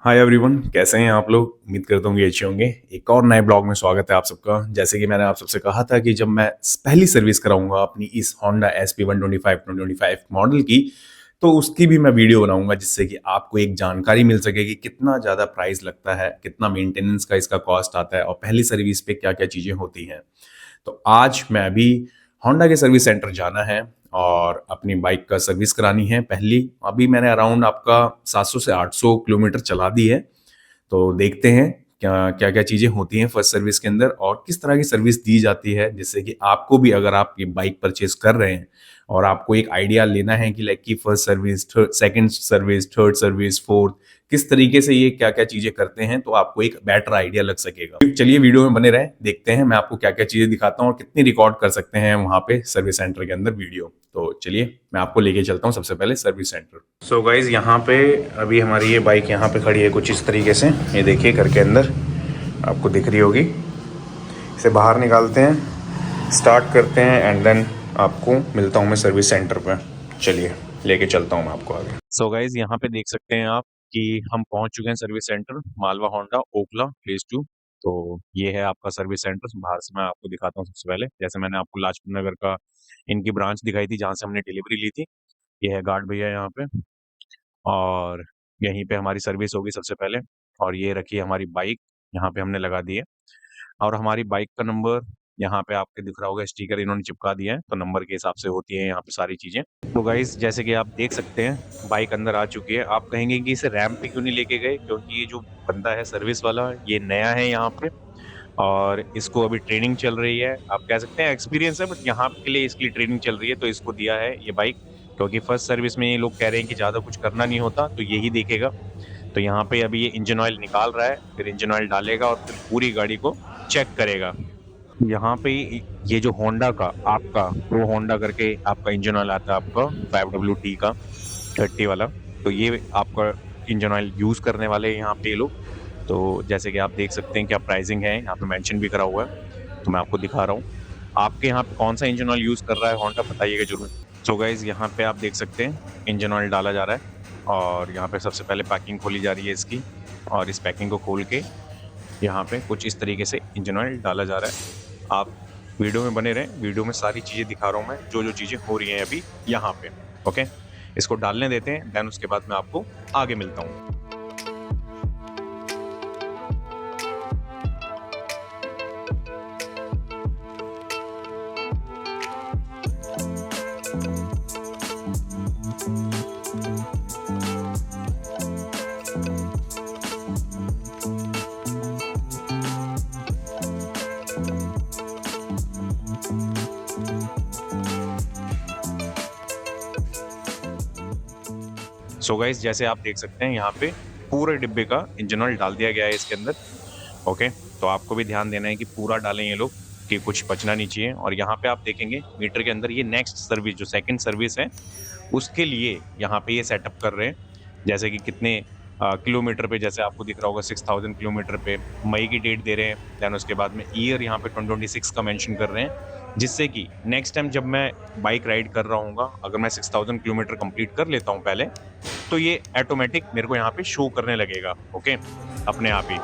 Hi everyone, कैसे हैं आप लोग। उम्मीद करता हूँ कि अच्छे होंगे। एक और नए ब्लॉग में स्वागत है आप सबका। जैसे कि मैंने आप सबसे कहा था कि जब मैं पहली सर्विस कराऊंगा अपनी इस Honda SP125 2025 मॉडल की, तो उसकी भी मैं वीडियो बनाऊंगा, जिससे कि आपको एक जानकारी मिल सके कि कितना ज़्यादा प्राइस लगता है, कितना मेंटेनेंस का इसका कॉस्ट आता है और पहली सर्विस पे क्या क्या चीज़ें होती हैं। तो आज मैं अभी होंडा के सर्विस सेंटर जाना है और अपनी बाइक का सर्विस करानी है पहली। अभी मैंने अराउंड आपका 700 से 800 किलोमीटर चला दी है। तो देखते हैं क्या क्या क्या चीज़ें होती हैं फर्स्ट सर्विस के अंदर और किस तरह की सर्विस दी जाती है, जिससे कि आपको भी, अगर आप ये बाइक परचेज कर रहे हैं और आपको एक आइडिया लेना है कि लाइक की first service, second service, third service, fourth, किस तरीके से ये क्या क्या चीज़ें करते हैं, तो आपको एक बेटर आइडिया लग सकेगा। चलिए वीडियो में बने रहें, देखते हैं मैं आपको क्या क्या चीज़ें दिखाता हूँ और कितनी रिकॉर्ड कर सकते हैं वहाँ पे सर्विस सेंटर के अंदर वीडियो। तो चलिए मैं आपको लेके चलता हूँ सबसे पहले सर्विस सेंटर। सो गाइज, यहाँ पे अभी हमारी ये बाइक यहाँ पे खड़ी है कुछ इस तरीके से। ये देखिए घर के अंदर आपको दिख रही होगी। इसे बाहर निकालते हैं, स्टार्ट करते हैं एंड देन आपको मिलता हूँ मैं सर्विस सेंटर पे। चलिए लेके चलता हूँ मैं आपको आगे। सो गाइज, यहाँ पे देख सकते हैं आप कि हम पहुंच चुके हैं service centre Malwa Honda Okhla phase 2। तो ये है आपका सर्विस सेंटर। बाहर से मैं आपको दिखाता हूँ। सबसे पहले जैसे मैंने आपको लाजपत नगर का इनकी ब्रांच दिखाई थी जहाँ से हमने डिलीवरी ली थी, ये है गार्ड भैया यहाँ पे। और यहीं पे हमारी सर्विस होगी सबसे पहले। और ये रखी है हमारी बाइक, यहाँ पे हमने लगा दी है। और हमारी बाइक का नंबर यहाँ पे आपके दिख रहा होगा, स्टिकर इन्होंने चिपका दिया है, तो नंबर के हिसाब से होती है यहाँ पे सारी चीज़ें। तो गाइस, जैसे कि आप देख सकते हैं बाइक अंदर आ चुकी है। आप कहेंगे कि इसे रैंप पे क्यों नहीं लेके गए, क्योंकि ये जो बंदा है सर्विस वाला, ये नया है यहाँ पे और इसको अभी ट्रेनिंग चल रही है। आप कह सकते हैं एक्सपीरियंस है, बट यहाँ के लिए इसकी ट्रेनिंग चल रही है, तो इसको दिया है ये बाइक। क्योंकि फर्स्ट सर्विस में ये लोग कह रहे हैं कि ज़्यादा कुछ करना नहीं होता, तो यही देखेगा। तो यहाँ पे अभी ये इंजन ऑयल निकाल रहा है, फिर इंजन ऑयल डालेगा और फिर पूरी गाड़ी को चेक करेगा। यहाँ पे ये जो होंडा का आपका प्रो होंडा करके आपका इंजन ऑयल आता है, आपका 5WT का 30 वाला, तो ये आपका इंजन ऑयल यूज़ करने वाले हैं यहाँ पे ये लोग। तो जैसे कि आप देख सकते हैं क्या प्राइसिंग है, यहाँ पे मेंशन भी करा हुआ है, तो मैं आपको दिखा रहा हूँ। आपके यहाँ पे कौन सा इंजन ऑयल यूज़ कर रहा है होंडा, बताइएगा जरूर। सो गाइज, यहाँ पे आप देख सकते हैं इंजन ऑयल डाला जा रहा है और यहाँ पे सबसे पहले पैकिंग खोली जा रही है इसकी। और इस पैकिंग को खोल के यहाँ पे कुछ इस तरीके से इंजन ऑयल डाला जा रहा है। आप वीडियो में बने रहें, वीडियो में सारी चीज़ें दिखा रहा हूँ मैं, जो जो चीज़ें हो रही हैं अभी यहाँ पे। ओके, इसको डालने देते हैं, देन उसके बाद मैं आपको आगे मिलता हूँ। सो गाइस, जैसे आप देख सकते हैं यहाँ पे पूरे डिब्बे का इंजन ऑयल डाल दिया गया है इसके अंदर। ओके, तो आपको भी ध्यान देना है कि पूरा डालें ये लोग, कि कुछ बचना नहीं चाहिए। और यहाँ पे आप देखेंगे मीटर के अंदर ये नेक्स्ट सर्विस, जो सेकंड सर्विस है, उसके लिए यहाँ पे ये सेटअप कर रहे हैं। जैसे कि कितने किलोमीटर पे, जैसे आपको दिख रहा होगा 6000 किलोमीटर पे मई की डेट दे रहे हैं। दैन उसके बाद में ईयर यहाँ पे 2026 का मेंशन कर रहे हैं, जिससे कि नेक्स्ट टाइम जब मैं बाइक राइड कर रहा हूँ, अगर मैं 6000 किलोमीटर कंप्लीट कर लेता हूँ पहले, तो ये ऑटोमेटिक मेरे को यहाँ पे शो करने लगेगा। ओके, अपने आप ही।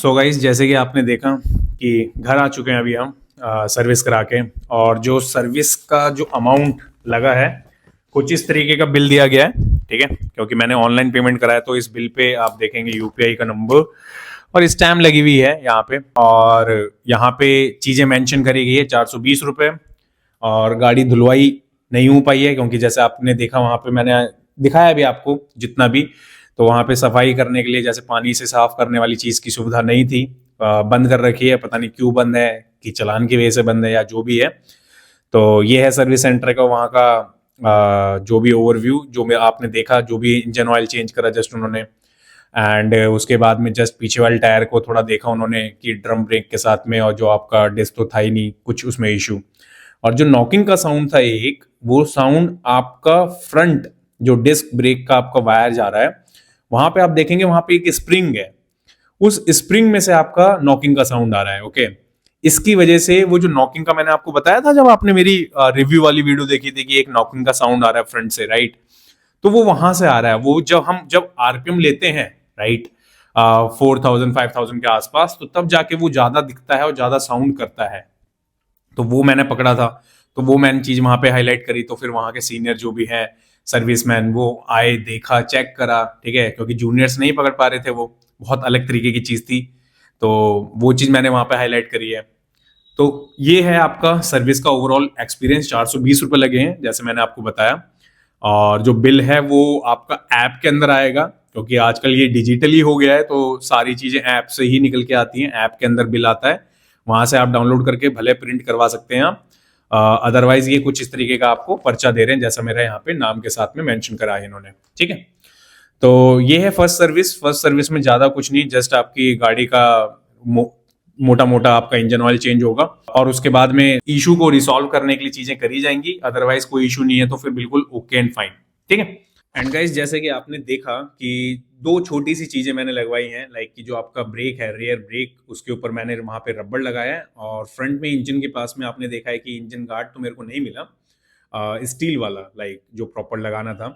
सो गाइस, जैसे कि आपने देखा कि घर आ चुके हैं अभी हम सर्विस करा के, और जो सर्विस का जो अमाउंट लगा है, कुछ इस तरीके का बिल दिया गया है। ठीक है, क्योंकि मैंने ऑनलाइन पेमेंट कराया तो इस बिल पे आप देखेंगे यूपीआई का नंबर और स्टैम्प लगी हुई है यहाँ पे, और यहाँ पे चीजें मेंशन करी गई है 420 रुपये। और गाड़ी धुलवाई नहीं हो पाई है क्योंकि जैसे आपने देखा वहां पे मैंने दिखाया भी आपको जितना भी, तो वहां पे सफाई करने के लिए जैसे पानी से साफ करने वाली चीज की सुविधा नहीं थी, बंद कर रखी है, पता नहीं क्यों बंद है, कि चालान की वजह से बंद है या जो भी है। तो ये है सर्विस सेंटर का वहाँ का जो भी ओवरव्यू, जो मैं आपने देखा, जो भी इंजन ऑयल चेंज करा जस्ट उन्होंने, एंड उसके बाद में जस्ट पीछे वाले टायर को थोड़ा देखा उन्होंने कि ड्रम ब्रेक के साथ में, और जो आपका डिस्क तो था ही नहीं कुछ उसमें इशू। और जो नॉकिंग का साउंड था एक, वो साउंड आपका फ्रंट जो डिस्क ब्रेक का आपका वायर जा रहा है, वहां पे आप देखेंगे वहां पे एक स्प्रिंग है, उस स्प्रिंग में से आपका नॉकिंग का साउंड आ रहा है। ओके, इसकी वजह से वो जो नॉकिंग का मैंने आपको बताया था जब आपने मेरी रिव्यू वाली वीडियो देखी थी कि एक नॉकिंग का साउंड आ रहा है फ्रंट से, राइट, तो वो वहां से आ रहा है। वो जब आरपीएम लेते हैं, राइट, 4000 5000 के आसपास, तो तब जाके वो ज्यादा दिखता है और ज्यादा साउंड करता है। तो वो मैंने पकड़ा था, तो वो मैंने चीज वहां पे हाईलाइट करी, तो फिर वहां के सीनियर जो भी है सर्विसमैन, वो आए, देखा, चेक करा, ठीक है, क्योंकि जूनियर्स नहीं पकड़ पा रहे थे, वो बहुत अलग तरीके की चीज थी, तो वो चीज मैंने वहां पे हाईलाइट करी है। तो ये है आपका सर्विस का ओवरऑल एक्सपीरियंस। 420 रुपये लगे हैं जैसे मैंने आपको बताया, और जो बिल है वो आपका ऐप के अंदर आएगा, क्योंकि आजकल ये डिजिटली हो गया है, तो सारी चीजें ऐप से ही निकल के आती हैं, ऐप के अंदर बिल आता है, वहां से आप डाउनलोड करके भले प्रिंट करवा सकते हैं आप। अदरवाइज ये कुछ इस तरीके का आपको पर्चा दे रहे हैं जैसा मेरा यहाँ पे नाम के साथ में मेंशन करा है इन्होंने, ठीक है। तो ये है फर्स्ट सर्विस। फर्स्ट सर्विस में ज्यादा कुछ नहीं, जस्ट आपकी गाड़ी का मोटा मोटा आपका इंजन ऑयल चेंज होगा, और उसके बाद में इशू को रिसॉल्व करने के लिए चीजें करी जाएंगी। अदरवाइज कोई इशू नहीं है तो फिर बिल्कुल ओके एंड फाइन, ठीक है। एंड गाइस, जैसे कि आपने देखा कि दो छोटी सी चीजें मैंने लगवाई हैं, लाइक कि जो आपका ब्रेक है, रियर ब्रेक, उसके ऊपर मैंने वहां पे रबड़ लगाया है, और फ्रंट में इंजन के पास में आपने देखा है कि इंजन गार्ड तो मेरे को नहीं मिला, स्टील वाला, लाइक जो प्रॉपर लगाना था,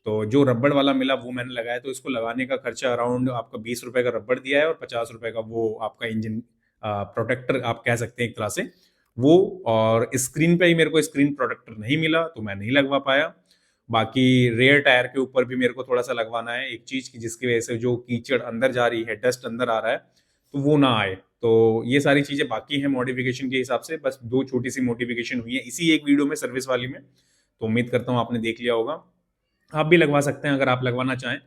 तो जो रबड़ वाला मिला वो मैंने लगाया। तो इसको लगाने का खर्चा अराउंड आपका 20 रुपए का रबड़ दिया है, और 50 रुपए का वो आपका इंजन प्रोटेक्टर आप कह सकते हैं एक तरह से वो। और स्क्रीन पे ही मेरे को स्क्रीन प्रोटेक्टर नहीं मिला तो मैं नहीं लगवा पाया। बाकी रेयर टायर के ऊपर भी मेरे को थोड़ा सा लगवाना है एक चीज की, जिसकी वजह से जो कीचड़ अंदर जा रही है, डस्ट अंदर आ रहा है, तो वो ना आए। तो ये सारी चीजें बाकी हैं मॉडिफिकेशन के हिसाब से, बस दो छोटी सी मॉडिफिकेशन हुई है इसी एक वीडियो में, सर्विस वाली में। तो उम्मीद करता हूँ आपने देख लिया होगा, आप भी लगवा सकते हैं अगर आप लगवाना चाहें,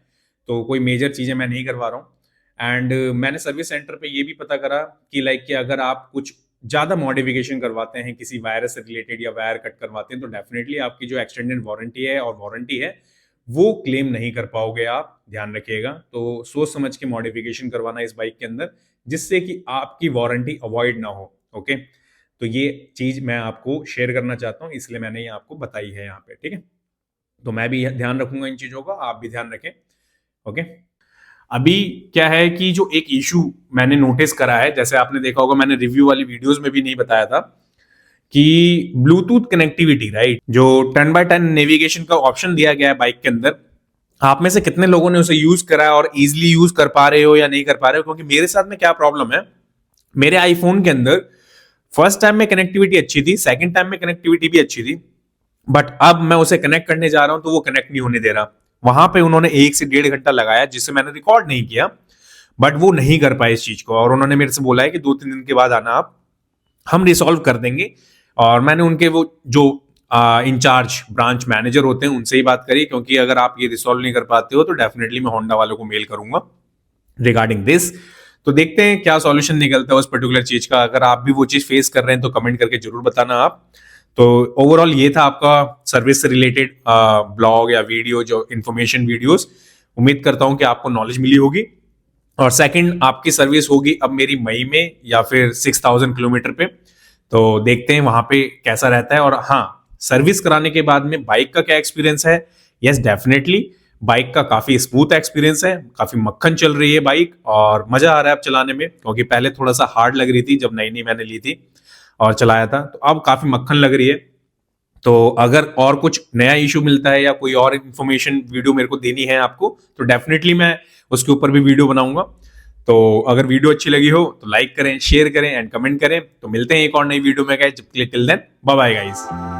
तो कोई मेजर चीजें मैं नहीं करवा रहा हूँ। एंड मैंने सर्विस सेंटर पे ये भी पता करा कि लाइक कि अगर आप कुछ ज्यादा मॉडिफिकेशन करवाते हैं किसी वायरस से रिलेटेड या वायर कट करवाते हैं, तो डेफिनेटली आपकी जो एक्सटेंडेड वारंटी है और वारंटी है वो क्लेम नहीं कर पाओगे आप, ध्यान रखिएगा। तो सोच समझ के मॉडिफिकेशन करवाना इस बाइक के अंदर, जिससे कि आपकी वारंटी अवॉइड ना हो। ओके, तो ये चीज मैं आपको शेयर करना चाहता हूँ, इसलिए मैंने ये आपको बताई है यहाँ पे, ठीक है। तो मैं भी ध्यान रखूंगा इन चीजों का, आप भी ध्यान रखें। ओके, अभी क्या है कि जो एक इशू मैंने नोटिस करा है, जैसे आपने देखा होगा मैंने रिव्यू वाली वीडियोस में भी नहीं बताया था, कि ब्लूटूथ कनेक्टिविटी, राइट, जो 10x10 नेविगेशन का ऑप्शन दिया गया है बाइक के अंदर, आप में से कितने लोगों ने उसे यूज करा है और इजिली यूज कर पा रहे हो या नहीं कर पा रहे हो। क्योंकि मेरे साथ में क्या प्रॉब्लम है, मेरे आईफोन के अंदर फर्स्ट टाइम में कनेक्टिविटी अच्छी थी, सेकंड टाइम में कनेक्टिविटी भी अच्छी थी, बट अब मैं उसे कनेक्ट करने जा रहा हूं तो वो कनेक्ट नहीं होने दे रहा। वहां पे उन्होंने 1 से 1.5 घंटा लगाया, जिससे मैंने रिकॉर्ड नहीं किया, बट वो नहीं कर पाए इस चीज को, और उन्होंने मेरे से बोला है कि 2-3 दिन के बाद आना आप, हम रिसॉल्व कर देंगे। और मैंने उनके वो जो इंचार्ज ब्रांच मैनेजर होते हैं उनसे ही बात करी, क्योंकि अगर आप ये रिसॉल्व नहीं कर पाते हो तो डेफिनेटली मैं होंडा वालों को मेल करूंगा रिगार्डिंग दिस। तो देखते हैं क्या सॉल्यूशन निकलता है उस पर्टिकुलर चीज का। अगर आप भी वो चीज फेस कर रहे हैं तो कमेंट करके जरूर बताना आप। तो ओवरऑल ये था आपका सर्विस से रिलेटेड ब्लॉग या वीडियो, जो इन्फॉर्मेशन वीडियोस। उम्मीद करता हूं कि आपको नॉलेज मिली होगी। और सेकंड, आपकी सर्विस होगी अब मेरी मई में या फिर 6000 किलोमीटर पे, तो देखते हैं वहां पे कैसा रहता है। और हाँ, सर्विस कराने के बाद में बाइक का क्या एक्सपीरियंस है। यस, डेफिनेटली बाइक का काफी स्मूथ एक्सपीरियंस है, काफी मक्खन चल रही है बाइक, और मजा आ रहा है अब चलाने में, क्योंकि पहले थोड़ा सा हार्ड लग रही थी जब नई नई मैंने ली थी और चलाया था, तो अब काफी मक्खन लग रही है। तो अगर और कुछ नया इशू मिलता है या कोई और इन्फॉर्मेशन वीडियो मेरे को देनी है आपको, तो डेफिनेटली मैं उसके ऊपर भी वीडियो बनाऊंगा। तो अगर वीडियो अच्छी लगी हो तो लाइक करें, शेयर करें एंड कमेंट करें। तो मिलते हैं एक और नई वीडियो में गाइस, जब के लिए till then bye bye guys.